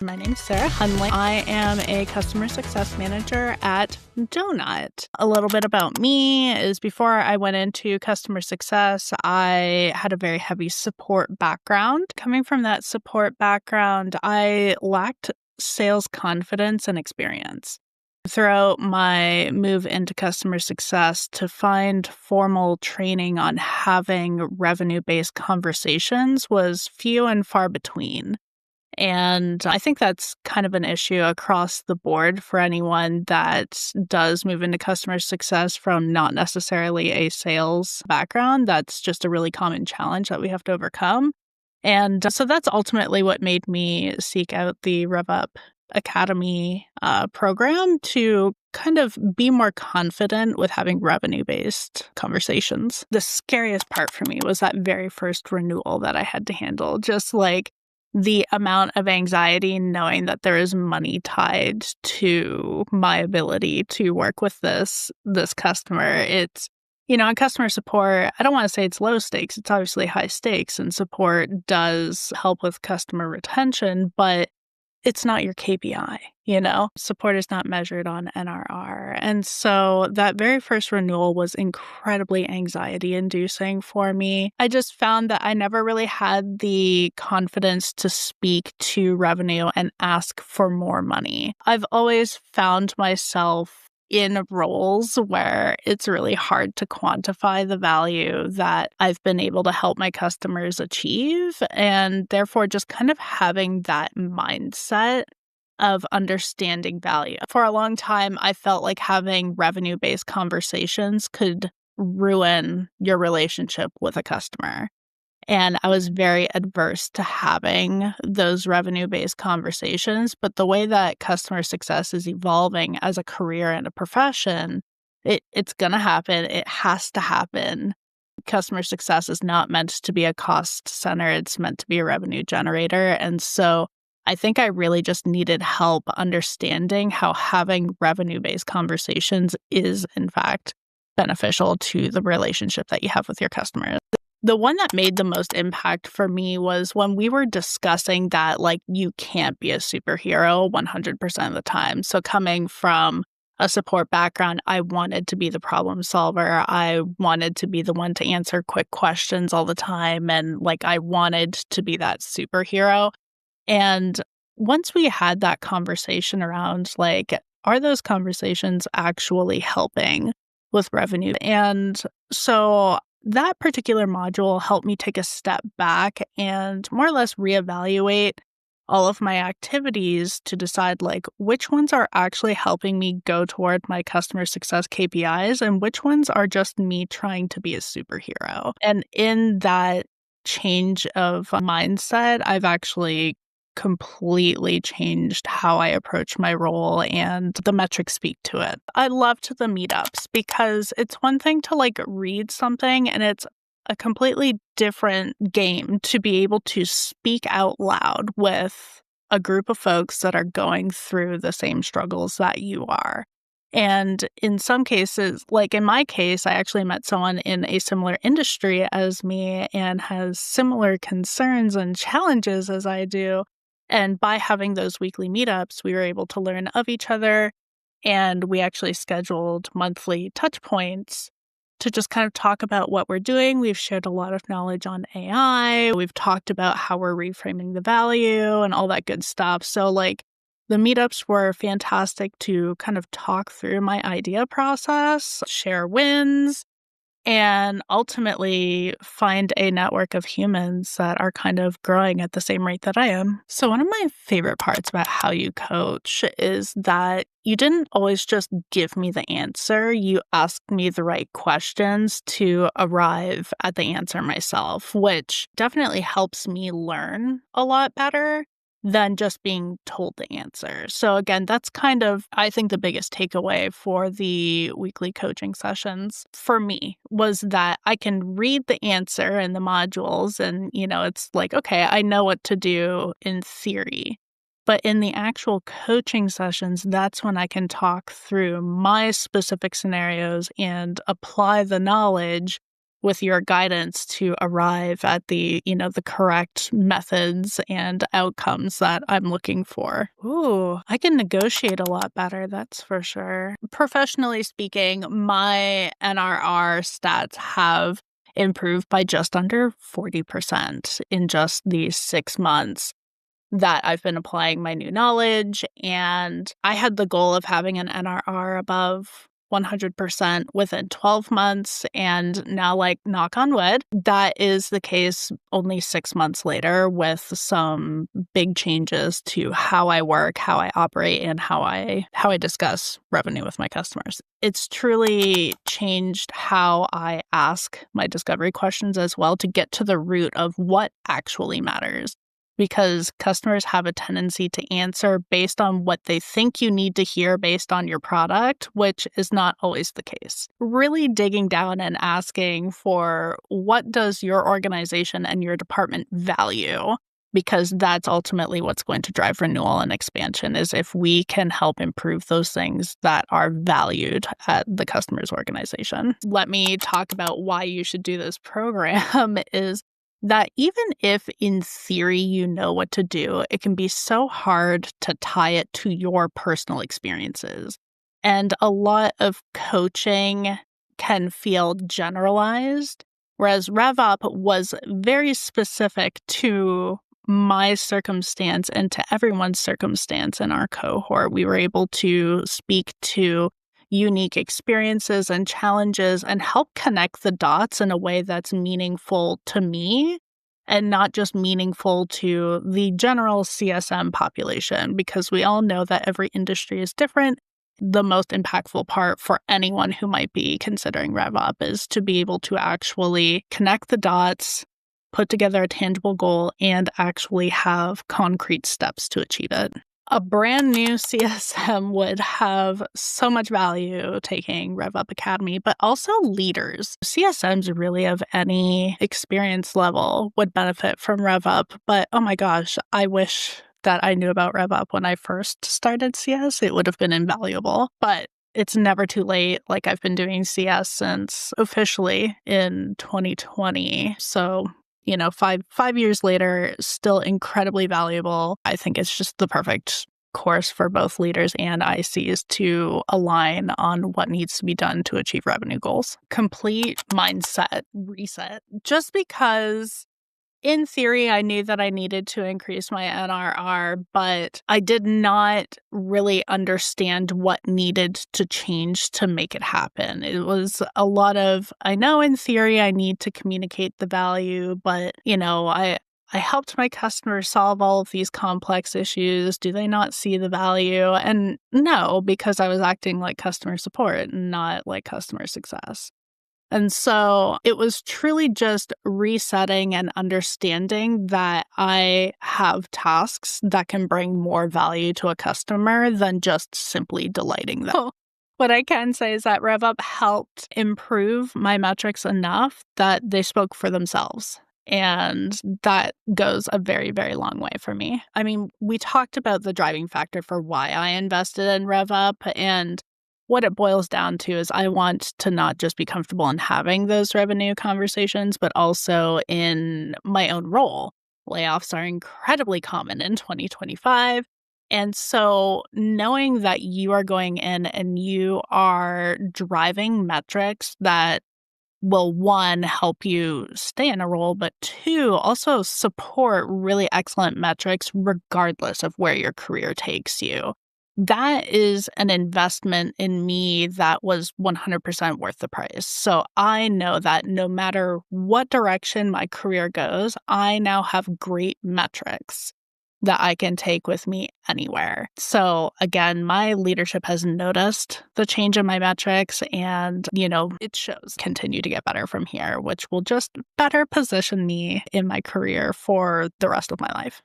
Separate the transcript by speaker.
Speaker 1: My name's Sarah Hunley. I am a customer success manager at Donut. A little bit about me is before I went into customer success, I had a very heavy support background. Coming from that support background, I lacked sales confidence and experience. Throughout my move into customer success, to find formal training on having revenue-based conversations was few and far between. And I think that's kind of an issue across the board for anyone that does move into customer success from not necessarily a sales background. That's just a really common challenge that we have to overcome. And so that's ultimately what made me seek out the RevUp Academy program to kind of be more confident with having revenue-based conversations. The scariest part for me was that very first renewal that I had to handle, just like the amount of anxiety knowing that there is money tied to my ability to work with this customer. It's, in customer support, I don't want to say it's low stakes. It's obviously high stakes, and support does help with customer retention, but it's not your KPI, Support is not measured on NRR. And so that very first renewal was incredibly anxiety-inducing for me. I just found that I never really had the confidence to speak to revenue and ask for more money. I've always found myself in roles where it's really hard to quantify the value that I've been able to help my customers achieve. And therefore, just kind of having that mindset of understanding value. For a long time, I felt like having revenue-based conversations could ruin your relationship with a customer. And I was very adverse to having those revenue-based conversations. But the way that customer success is evolving as a career and a profession, it's going to happen. It has to happen. Customer success is not meant to be a cost center. It's meant to be a revenue generator. And so I think I really just needed help understanding how having revenue-based conversations is, in fact, beneficial to the relationship that you have with your customers. The one that made the most impact for me was when we were discussing that, you can't be a superhero 100% of the time. So coming from a support background, I wanted to be the problem solver. I wanted to be the one to answer quick questions all the time. And I wanted to be that superhero. And once we had that conversation around, are those conversations actually helping with revenue? And so that particular module helped me take a step back and more or less reevaluate all of my activities to decide which ones are actually helping me go toward my customer success KPIs and which ones are just me trying to be a superhero. And in that change of mindset, I've actually completely changed how I approach my role, and the metrics speak to it. I loved the meetups because it's one thing to read something, and it's a completely different game to be able to speak out loud with a group of folks that are going through the same struggles that you are. And in some cases, in my case, I actually met someone in a similar industry as me and has similar concerns and challenges as I do. And by having those weekly meetups, we were able to learn of each other. And we actually scheduled monthly touch points to just kind of talk about what we're doing. We've shared a lot of knowledge on AI. We've talked about how we're reframing the value and all that good stuff. So the meetups were fantastic to kind of talk through my idea process, share wins, and ultimately find a network of humans that are kind of growing at the same rate that I am. So one of my favorite parts about how you coach is that you didn't always just give me the answer. You asked me the right questions to arrive at the answer myself, which definitely helps me learn a lot better than just being told the answer. So again, that's kind of, I think, the biggest takeaway for the weekly coaching sessions for me was that I can read the answer in the modules and, it's okay, I know what to do in theory. But in the actual coaching sessions, that's when I can talk through my specific scenarios and apply the knowledge with your guidance to arrive at the, the correct methods and outcomes that I'm looking for. Ooh, I can negotiate a lot better, that's for sure. Professionally speaking, my NRR stats have improved by just under 40% in just these 6 months that I've been applying my new knowledge. And I had the goal of having an NRR above 100% within 12 months. And now, like, knock on wood, that is the case only 6 months later with some big changes to how I work, how I operate, and how I discuss revenue with my customers. It's truly changed how I ask my discovery questions as well to get to the root of what actually matters. Because customers have a tendency to answer based on what they think you need to hear based on your product, which is not always the case. Really digging down and asking for what does your organization and your department value, because that's ultimately what's going to drive renewal and expansion, is if we can help improve those things that are valued at the customer's organization. Let me talk about why you should do this program is that even if in theory you know what to do, it can be so hard to tie it to your personal experiences. And a lot of coaching can feel generalized, whereas RevUp was very specific to my circumstance and to everyone's circumstance in our cohort. We were able to speak to unique experiences and challenges and help connect the dots in a way that's meaningful to me and not just meaningful to the general CSM population, because we all know that every industry is different. The most impactful part for anyone who might be considering RevUp is to be able to actually connect the dots, put together a tangible goal, and actually have concrete steps to achieve it. A brand new CSM would have so much value taking RevUp Academy, but also leaders. CSMs really of any experience level would benefit from RevUp, but oh my gosh, I wish that I knew about RevUp when I first started CS. It would have been invaluable, but it's never too late. Like, I've been doing CS since officially in 2020. So five years later, still incredibly valuable. I think it's just the perfect course for both leaders and ICs to align on what needs to be done to achieve revenue goals. Complete mindset reset. Just because in theory, I knew that I needed to increase my NRR, but I did not really understand what needed to change to make it happen. It was a lot of, I know in theory I need to communicate the value, but, I helped my customers solve all of these complex issues. Do they not see the value? And no, because I was acting like customer support, not like customer success. And so it was truly just resetting and understanding that I have tasks that can bring more value to a customer than just simply delighting them. What I can say is that RevUp helped improve my metrics enough that they spoke for themselves. And that goes a very, very long way for me. I mean, we talked about the driving factor for why I invested in RevUp, and what it boils down to is I want to not just be comfortable in having those revenue conversations, but also in my own role. Layoffs are incredibly common in 2025. And so knowing that you are going in and you are driving metrics that will, one, help you stay in a role, but two, also support really excellent metrics regardless of where your career takes you. That is an investment in me that was 100% worth the price. So I know that no matter what direction my career goes, I now have great metrics that I can take with me anywhere. So again, my leadership has noticed the change in my metrics, and, it shows. Continue to get better from here, which will just better position me in my career for the rest of my life.